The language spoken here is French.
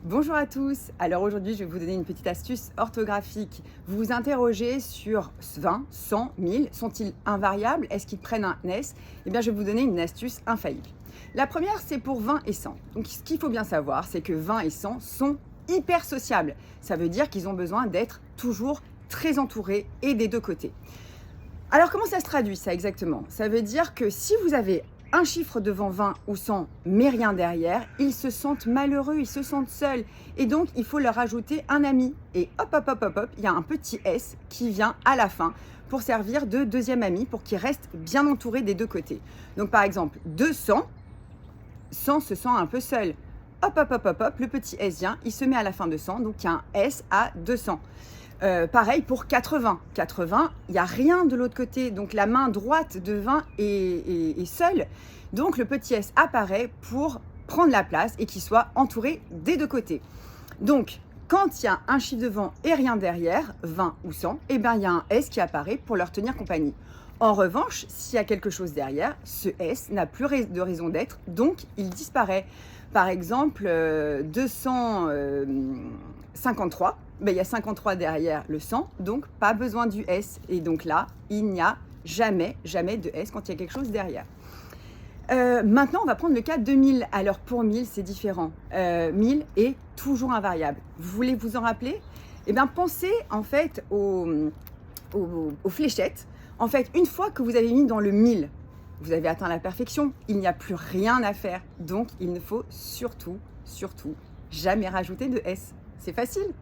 Bonjour à tous, alors aujourd'hui je vais vous donner une petite astuce orthographique. Vous vous interrogez sur 20, 100, 1000, sont-ils invariables? Est-ce qu'ils prennent un S? Eh bien je vais vous donner une astuce infaillible. La première c'est pour 20 et 100. Donc ce qu'il faut bien savoir c'est que 20 et 100 sont hyper sociables. Ça veut dire qu'ils ont besoin d'être toujours très entourés et des deux côtés. Alors comment ça se traduit ça exactement? Ça veut dire que si vous avez un chiffre devant 20 ou 100 mais rien derrière, ils se sentent malheureux, ils se sentent seuls et donc il faut leur ajouter un ami et hop hop hop hop hop, il y a un petit S qui vient à la fin pour servir de deuxième ami pour qu'il reste bien entouré des deux côtés. Donc par exemple 200, 100 se sent un peu seul. Hop hop hop hop hop, le petit S vient, il se met à la fin de 100, donc il y a un S à 200. Pareil pour 80. 80, il n'y a rien de l'autre côté. Donc la main droite de 20 est seule. Donc le petit S apparaît pour prendre la place et qu'il soit entouré des deux côtés. Donc quand il y a un chiffre devant et rien derrière, 20 ou 100, eh bien, il y a un S qui apparaît pour leur tenir compagnie. En revanche, s'il y a quelque chose derrière, ce S n'a plus de raison d'être, donc il disparaît. Par exemple, 253, ben, il y a 53 derrière le 100, donc pas besoin du S. Et donc là, il n'y a jamais de S quand il y a quelque chose derrière. Maintenant, on va prendre le cas de 1000. Alors pour 1000, c'est différent. 1000 est toujours invariable. Vous voulez vous en rappeler? Eh bien, pensez en fait aux fléchettes. En fait, une fois que vous avez mis dans le 1000, vous avez atteint la perfection. Il n'y a plus rien à faire. Donc, il ne faut surtout jamais rajouter de S. C'est facile.